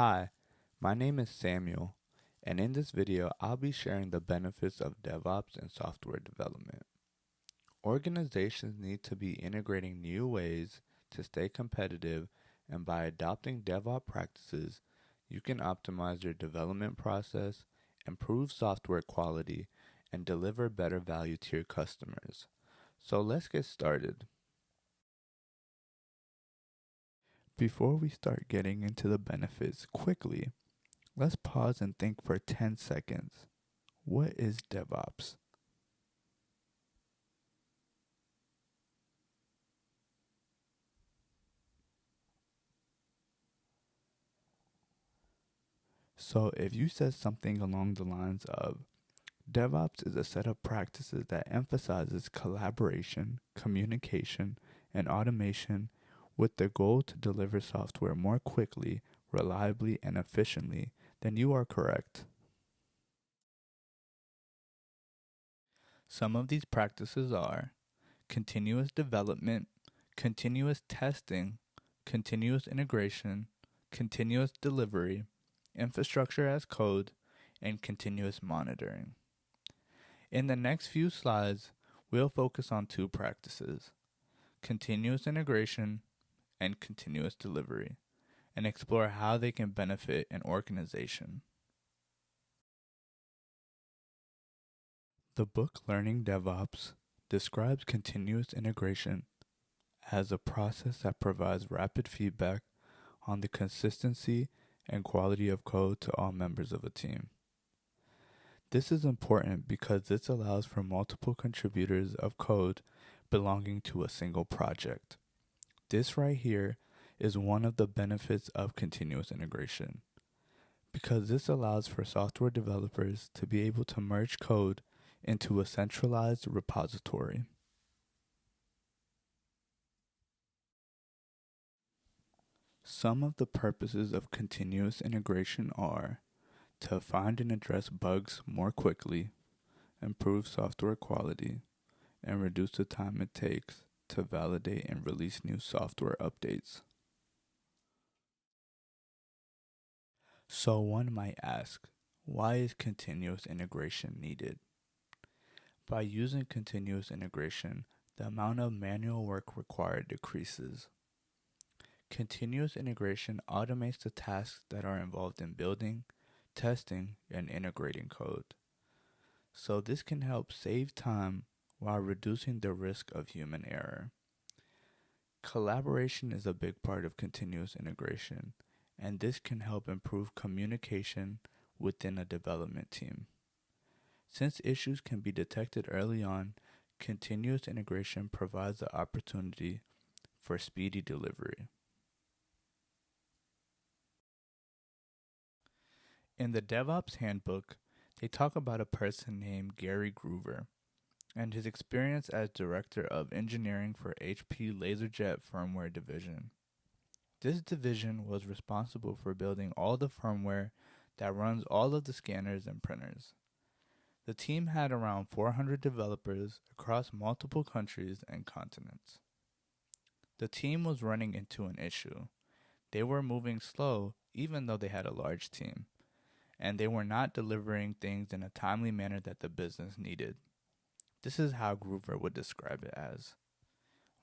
Hi, my name is Samuel, and in this video, I'll be sharing the benefits of DevOps in software development. Organizations need to be integrating new ways to stay competitive, and by adopting DevOps practices, you can optimize your development process, improve software quality, and deliver better value to your customers. So let's get started. Before we start getting into the benefits quickly, let's pause and think for 10 seconds. What is DevOps? So if you said something along the lines of, DevOps is a set of practices that emphasizes collaboration, communication, and automation with the goal to deliver software more quickly, reliably, and efficiently, then you are correct. Some of these practices are continuous development, continuous testing, continuous integration, continuous delivery, infrastructure as code, and continuous monitoring. In the next few slides, we'll focus on two practices, continuous integration and continuous delivery, and explore how they can benefit an organization. The book Learning DevOps describes continuous integration as a process that provides rapid feedback on the consistency and quality of code to all members of a team. This is important because this allows for multiple contributors of code belonging to a single project. This right here is one of the benefits of continuous integration, because this allows for software developers to be able to merge code into a centralized repository. Some of the purposes of continuous integration are to find and address bugs more quickly, improve software quality, and reduce the time it takes to validate and release new software updates. So one might ask, why is continuous integration needed? By using continuous integration, the amount of manual work required decreases. Continuous integration automates the tasks that are involved in building, testing, and integrating code. So this can help save time while reducing the risk of human error. Collaboration is a big part of continuous integration, and this can help improve communication within a development team. Since issues can be detected early on, continuous integration provides the opportunity for speedy delivery. In the DevOps handbook, they talk about a person named Gary Groover and his experience as director of engineering for HP LaserJet firmware division. This division was responsible for building all the firmware that runs all of the scanners and printers. The team had around 400 developers across multiple countries and continents. The team was running into an issue. They were moving slow even though they had a large team, and they were not delivering things in a timely manner that the business needed. This is how Groover would describe it as.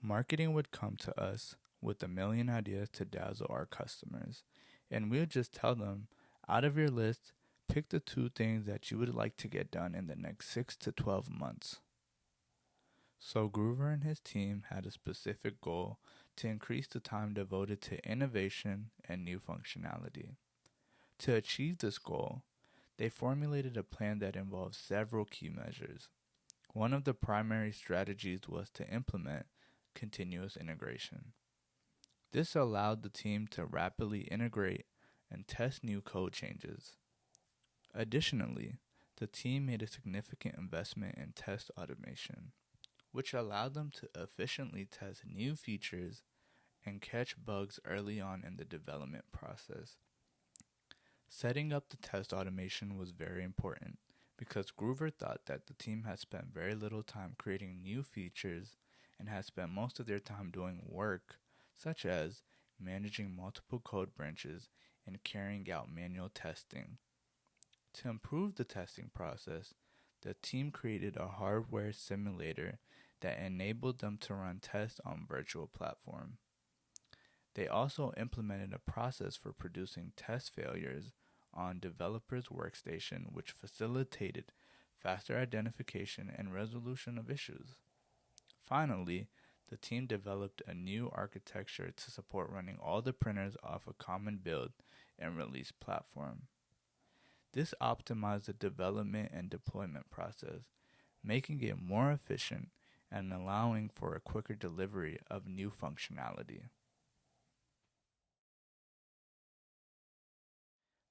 Marketing would come to us with a million ideas to dazzle our customers, and we'd just tell them, out of your list, pick the 2 things that you would like to get done in the next 6 to 12 months. So Groover and his team had a specific goal to increase the time devoted to innovation and new functionality. To achieve this goal, they formulated a plan that involved several key measures. One of the primary strategies was to implement continuous integration. This allowed the team to rapidly integrate and test new code changes. Additionally, the team made a significant investment in test automation, which allowed them to efficiently test new features and catch bugs early on in the development process. Setting up the test automation was very important because Groover thought that the team had spent very little time creating new features and had spent most of their time doing work such as managing multiple code branches, and carrying out manual testing. To improve the testing process, the team created a hardware simulator that enabled them to run tests on virtual platform. They also implemented a process for producing test failures on developers' workstation, which facilitated faster identification and resolution of issues. Finally, the team developed a new architecture to support running all the printers off a common build and release platform. This optimized the development and deployment process, making it more efficient and allowing for a quicker delivery of new functionality.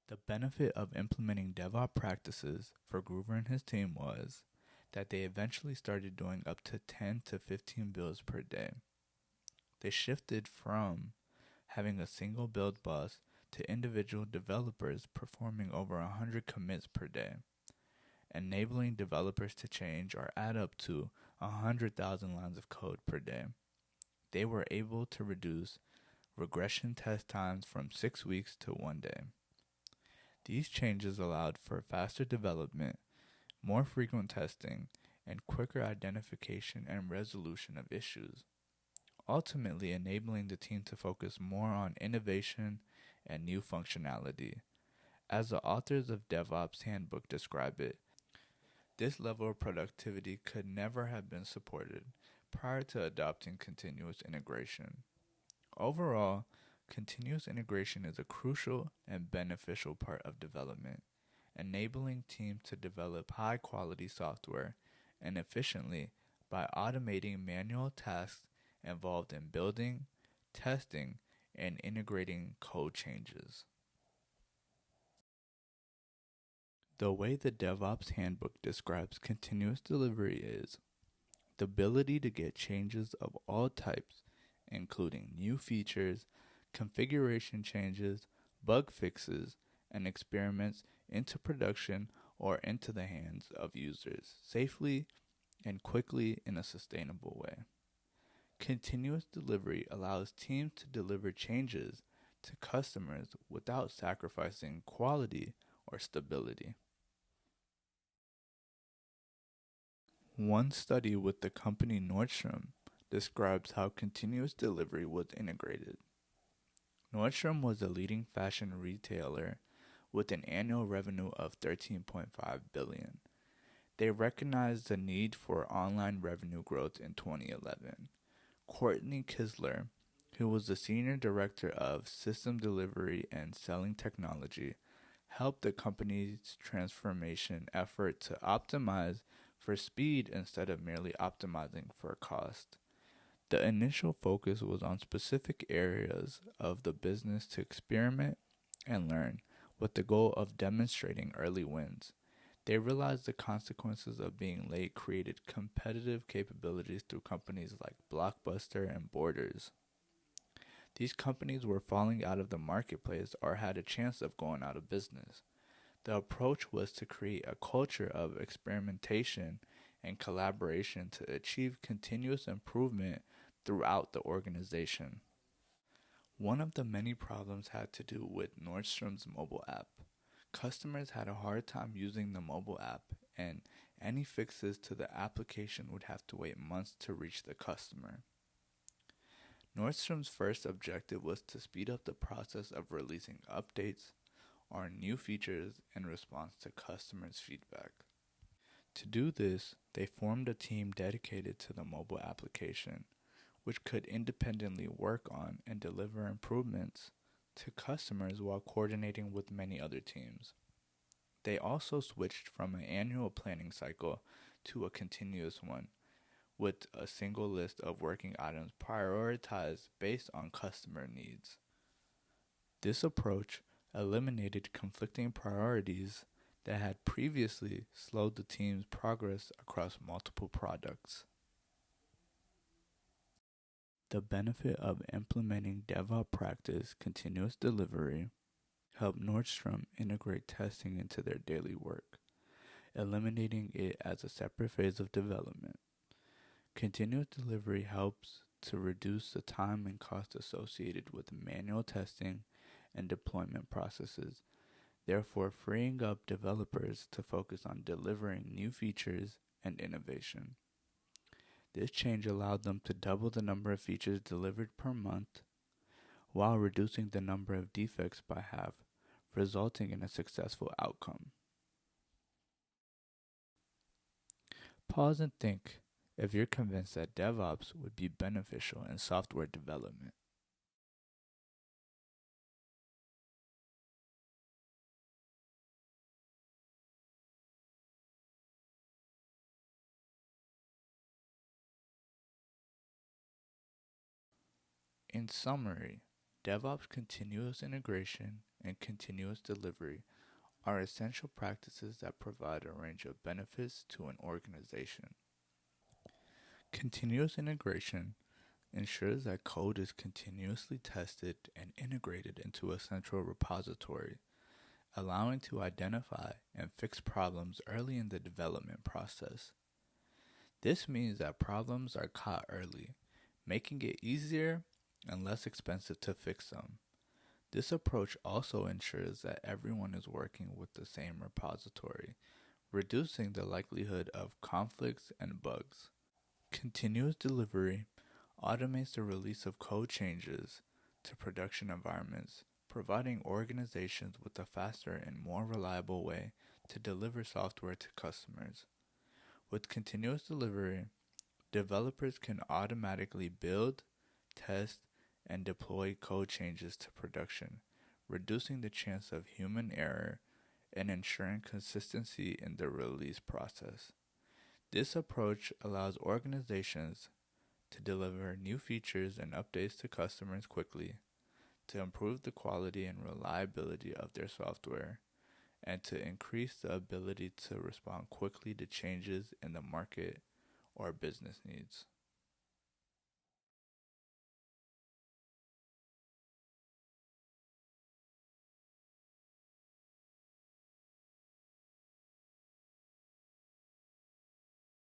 The benefit of implementing DevOps practices for Groover and his team was that they eventually started doing up to 10 to 15 builds per day. They shifted from having a single build boss to individual developers performing over 100 commits per day, enabling developers to change or add up to 100,000 lines of code per day. They were able to reduce regression test times from 6 weeks to 1 day. These changes allowed for faster development, more frequent testing, and quicker identification and resolution of issues, ultimately enabling the team to focus more on innovation and new functionality. As the authors of DevOps Handbook describe it, this level of productivity could never have been supported prior to adopting continuous integration. Overall, continuous integration is a crucial and beneficial part of development, enabling teams to develop high-quality software and efficiently by automating manual tasks involved in building, testing, and integrating code changes. The way the DevOps Handbook describes continuous delivery is the ability to get changes of all types, including new features, configuration changes, bug fixes, and experiments into production or into the hands of users safely and quickly in a sustainable way. Continuous delivery allows teams to deliver changes to customers without sacrificing quality or stability. One study with the company Nordstrom describes how continuous delivery was integrated. Nordstrom was a leading fashion retailer with an annual revenue of $13.5 billion. They recognized the need for online revenue growth in 2011. Courtney Kisler, who was the senior director of system delivery and selling technology, helped the company's transformation effort to optimize for speed instead of merely optimizing for cost. The initial focus was on specific areas of the business to experiment and learn, with the goal of demonstrating early wins. They realized the consequences of being late created competitive capabilities through companies like Blockbuster and Borders. These companies were falling out of the marketplace or had a chance of going out of business. The approach was to create a culture of experimentation and collaboration to achieve continuous improvement throughout the organization. One of the many problems had to do with Nordstrom's mobile app. Customers had a hard time using the mobile app, and any fixes to the application would have to wait months to reach the customer. Nordstrom's first objective was to speed up the process of releasing updates or new features in response to customers' feedback. To do this, they formed a team dedicated to the mobile application, which could independently work on and deliver improvements to customers while coordinating with many other teams. They also switched from an annual planning cycle to a continuous one, with a single list of working items prioritized based on customer needs. This approach eliminated conflicting priorities that had previously slowed the team's progress across multiple products. The benefit of implementing DevOps practice continuous delivery helped Nordstrom integrate testing into their daily work, eliminating it as a separate phase of development. Continuous delivery helps to reduce the time and cost associated with manual testing and deployment processes, therefore freeing up developers to focus on delivering new features and innovation. This change allowed them to double the number of features delivered per month while reducing the number of defects by half, resulting in a successful outcome. Pause and think if you're convinced that DevOps would be beneficial in software development. In summary, DevOps continuous integration and continuous delivery are essential practices that provide a range of benefits to an organization. Continuous integration ensures that code is continuously tested and integrated into a central repository, allowing to identify and fix problems early in the development process. This means that problems are caught early, making it easier and less expensive to fix them. This approach also ensures that everyone is working with the same repository, reducing the likelihood of conflicts and bugs. Continuous delivery automates the release of code changes to production environments, providing organizations with a faster and more reliable way to deliver software to customers. With continuous delivery, developers can automatically build, test, and deploy code changes to production, reducing the chance of human error and ensuring consistency in the release process. This approach allows organizations to deliver new features and updates to customers quickly, to improve the quality and reliability of their software, and to increase the ability to respond quickly to changes in the market or business needs.